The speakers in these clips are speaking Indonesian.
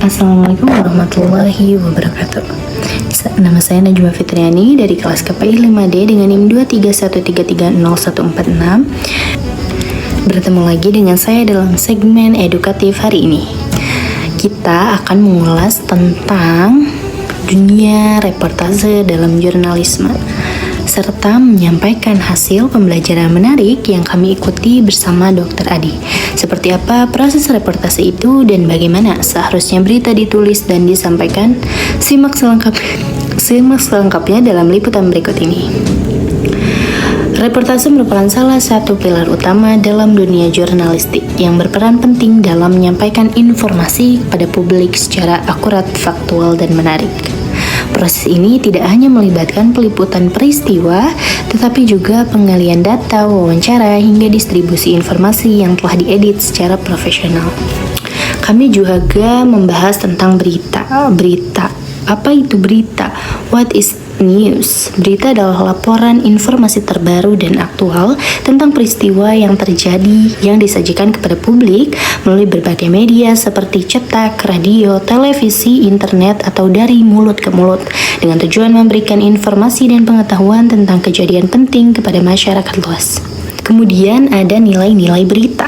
Assalamualaikum warahmatullahi wabarakatuh. Nama saya Najwa Fitriani dari kelas KPI 5D dengan NIM 231330146. Bertemu lagi dengan saya dalam segmen edukatif hari ini. Kita akan mengulas tentang dunia reportase dalam jurnalisme serta menyampaikan hasil pembelajaran menarik yang kami ikuti bersama Dr. Adi. Seperti apa proses reportase itu dan bagaimana seharusnya berita ditulis dan disampaikan? Simak selengkapnya dalam liputan berikut ini. Reportase merupakan salah satu pilar utama dalam dunia jurnalistik yang berperan penting dalam menyampaikan informasi kepada publik secara akurat, faktual, dan menarik. Proses ini tidak hanya melibatkan peliputan peristiwa, tetapi juga penggalian data, wawancara, hingga distribusi informasi yang telah diedit secara profesional. Kami juga membahas tentang berita. Apa itu berita? What is news? Berita adalah laporan informasi terbaru dan aktual tentang peristiwa yang terjadi yang disajikan kepada publik melalui berbagai media seperti cetak, radio, televisi, internet, atau dari mulut ke mulut dengan tujuan memberikan informasi dan pengetahuan tentang kejadian penting kepada masyarakat luas. Kemudian ada nilai-nilai berita.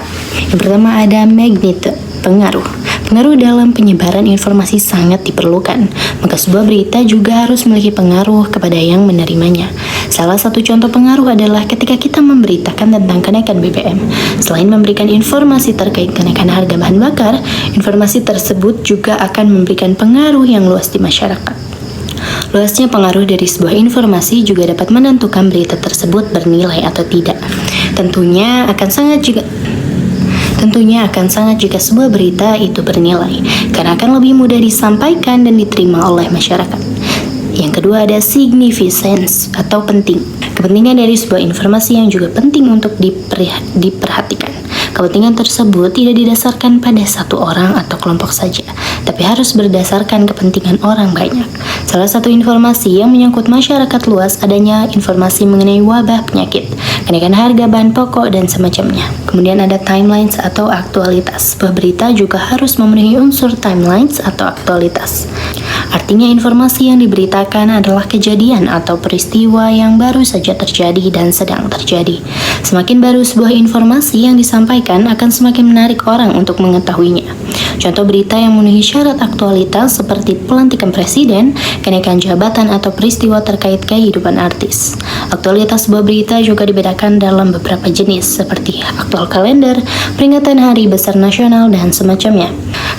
Yang pertama ada magnitude, pengaruh. Pengaruh dalam penyebaran informasi sangat diperlukan, maka sebuah berita juga harus memiliki pengaruh kepada yang menerimanya. Salah satu contoh pengaruh adalah ketika kita memberitakan tentang kenaikan BBM. Selain memberikan informasi terkait kenaikan harga bahan bakar, informasi tersebut juga akan memberikan pengaruh yang luas di masyarakat. Luasnya pengaruh dari sebuah informasi juga dapat menentukan berita tersebut bernilai atau tidak. Tentunya akan sangat jika sebuah berita itu bernilai, karena akan lebih mudah disampaikan dan diterima oleh masyarakat. Yang kedua ada significance atau penting. Kepentingan dari sebuah informasi yang juga penting untuk diperhatikan. Kepentingan tersebut tidak didasarkan pada satu orang atau kelompok saja, tapi harus berdasarkan kepentingan orang banyak. Salah satu informasi yang menyangkut masyarakat luas adanya informasi mengenai wabah penyakit, kenaikan harga bahan pokok, dan semacamnya. Kemudian ada timelines atau aktualitas. Sebuah berita juga harus memenuhi unsur timelines atau aktualitas. Artinya informasi yang diberitakan adalah kejadian atau peristiwa yang baru saja terjadi dan sedang terjadi. Semakin baru sebuah informasi yang disampaikan akan semakin menarik orang untuk mengetahuinya. Contoh berita yang memenuhi syarat aktualitas seperti pelantikan presiden, kenaikan jabatan, atau peristiwa terkait kehidupan artis. Aktualitas sebuah berita juga dibedakan dalam beberapa jenis seperti aktual kalender, peringatan hari besar nasional, dan semacamnya.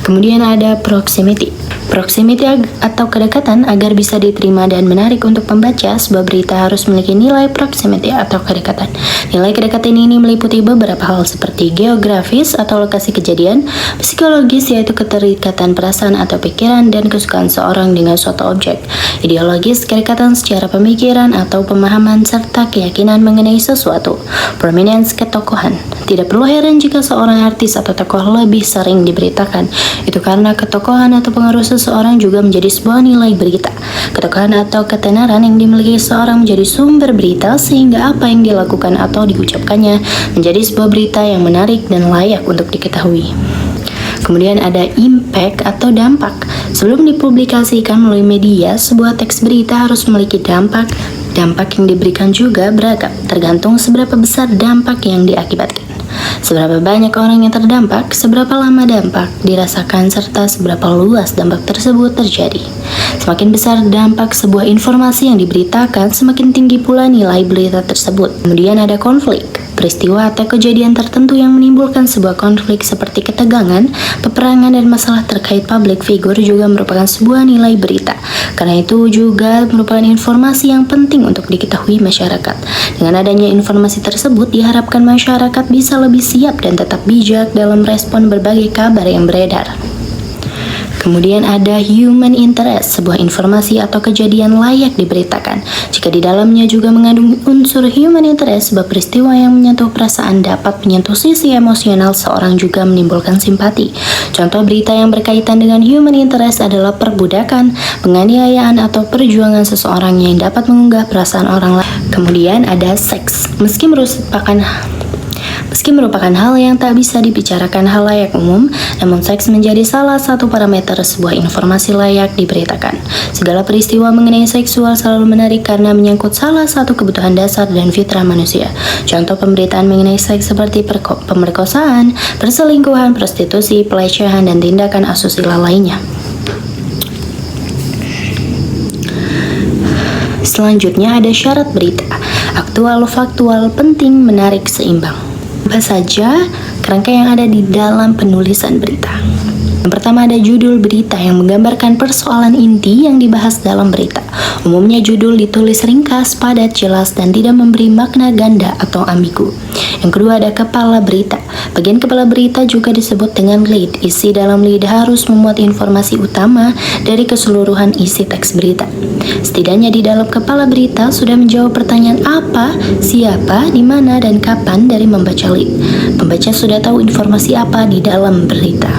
Kemudian ada proximity. Proximity atau kedekatan. Agar bisa diterima dan menarik untuk pembaca, sebuah berita harus memiliki nilai proximity atau kedekatan. Nilai kedekatan ini meliputi beberapa hal seperti geografis atau lokasi kejadian, psikologis yaitu keterikatan perasaan atau pikiran dan kesukaan seorang dengan suatu objek, ideologis kedekatan secara pemikiran atau pemahaman serta keyakinan mengenai sesuatu, prominence ketokohan. Tidak perlu heran jika seorang artis atau tokoh lebih sering diberitakan. Itu karena ketokohan atau pengaruh seseorang juga menjadi sebuah nilai berita. Ketokohan atau ketenaran yang dimiliki seseorang menjadi sumber berita sehingga apa yang dilakukan atau diucapkannya menjadi sebuah berita yang menarik dan layak untuk diketahui. Kemudian ada impact atau dampak. Sebelum dipublikasikan melalui media, sebuah teks berita harus memiliki dampak. Dampak yang diberikan juga beragam, tergantung seberapa besar dampak yang diakibatkan. Seberapa banyak orang yang terdampak, seberapa lama dampak dirasakan, serta seberapa luas dampak tersebut terjadi. Semakin besar dampak sebuah informasi yang diberitakan, semakin tinggi pula nilai berita tersebut. Kemudian ada konflik. Peristiwa atau kejadian tertentu yang menimbulkan sebuah konflik seperti ketegangan, peperangan, dan masalah terkait public figure juga merupakan sebuah nilai berita. Karena itu juga merupakan informasi yang penting untuk diketahui masyarakat. Dengan adanya informasi tersebut, diharapkan masyarakat bisa lebih siap dan tetap bijak dalam respon berbagai kabar yang beredar. Kemudian ada human interest, sebuah informasi atau kejadian layak diberitakan. Jika di dalamnya juga mengandung unsur human interest, sebuah peristiwa yang menyentuh perasaan dapat menyentuh sisi emosional seorang juga menimbulkan simpati. Contoh berita yang berkaitan dengan human interest adalah perbudakan, penganiayaan, atau perjuangan seseorang yang dapat mengunggah perasaan orang lain. Kemudian ada seks. Meski Meski merupakan hal yang tak bisa dibicarakan halayak umum, namun seks menjadi salah satu parameter sebuah informasi layak diberitakan. Segala peristiwa mengenai seksual selalu menarik karena menyangkut salah satu kebutuhan dasar dan fitrah manusia. Contoh pemberitaan mengenai seks seperti pemerkosaan, perselingkuhan, prostitusi, pelecehan, dan tindakan asusila lainnya. Selanjutnya ada syarat berita, aktual, faktual, penting, menarik, seimbang. Apa saja kerangka yang ada di dalam penulisan berita? Yang pertama ada judul berita yang menggambarkan persoalan inti yang dibahas dalam berita. Umumnya judul ditulis ringkas, padat, jelas, dan tidak memberi makna ganda atau ambigu. Yang kedua ada kepala berita. Bagian kepala berita juga disebut dengan lead. Isi dalam lead harus memuat informasi utama dari keseluruhan isi teks berita. Setidaknya di dalam kepala berita sudah menjawab pertanyaan apa, siapa, di mana, dan kapan dari membaca lead. Pembaca sudah tahu informasi apa di dalam berita.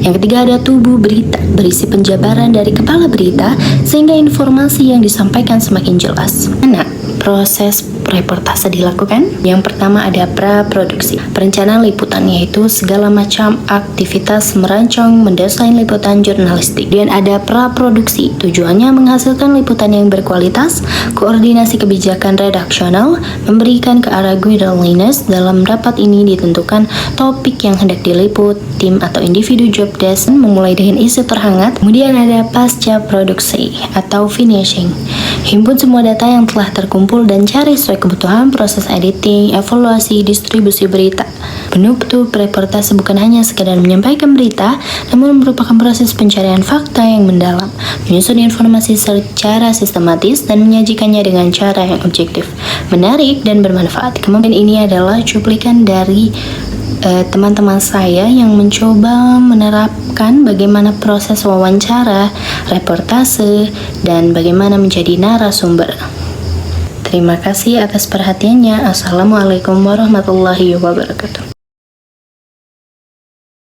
Yang ketiga ada tubuh berita, berisi penjabaran dari kepala berita sehingga informasi yang disampaikan semakin jelas. Nah, proses reportase dilakukan. Yang pertama ada praproduksi. Perencanaan liputan yaitu segala macam aktivitas merancang, mendesain liputan jurnalistik. Dan ada praproduksi. Tujuannya menghasilkan liputan yang berkualitas, koordinasi kebijakan redaksional, memberikan ke arah guidelines. Dalam rapat ini ditentukan topik yang hendak diliput, tim atau individu job desk memulai dengan isu terhangat. Kemudian ada pasca produksi atau finishing. Himpun semua data yang telah terkumpul dan cari sesuai kebutuhan proses editing, evaluasi, distribusi berita. Penutup reportase bukan hanya sekedar menyampaikan berita, namun merupakan proses pencarian fakta yang mendalam, menyusun informasi secara sistematis dan menyajikannya dengan cara yang objektif, menarik, dan bermanfaat. Kemudian ini adalah cuplikan dari teman-teman saya yang mencoba menerapkan bagaimana proses wawancara, reportase, dan bagaimana menjadi narasumber. Terima kasih atas perhatiannya. Assalamualaikum warahmatullahi wabarakatuh.